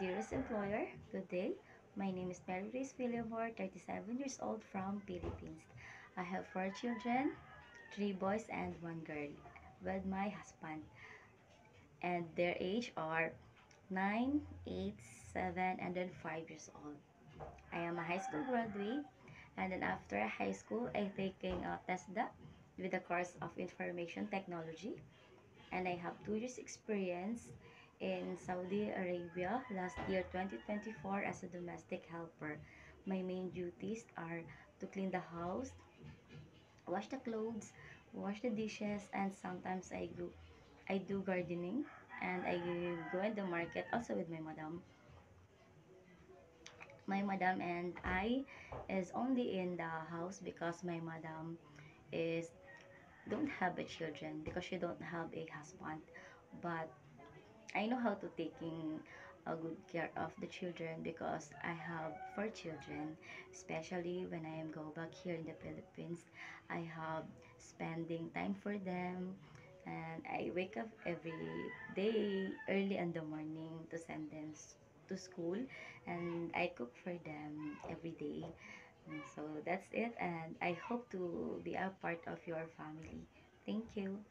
dearest employer, good day. My name is Mary Grace Villamor, 37 years old from Philippines. I have 4 children, 3 boys and 1 girl, with my husband. And their age are 9, 8, 7, and then 5 years old. I am a high school graduate, and then after high school, I taking a TESDA with the course of Information Technology, and I have 2 years experience in Saudi Arabia last year 2024 as a domestic helper. My main duties are to clean the house, wash the clothes, wash the dishes, and sometimes I do gardening, and I go in the market also with my madam. My madam and I is only in the house because my madam is don't have a children because she don't have a husband, but I know how to taking a good care of the children because I have 4 children, especially when I am go back here in the Philippines. I have spending time for them, and I wake up every day early in the morning to send them to school, and I cook for them every day. So that's it, and I hope to be a part of your family. Thank you.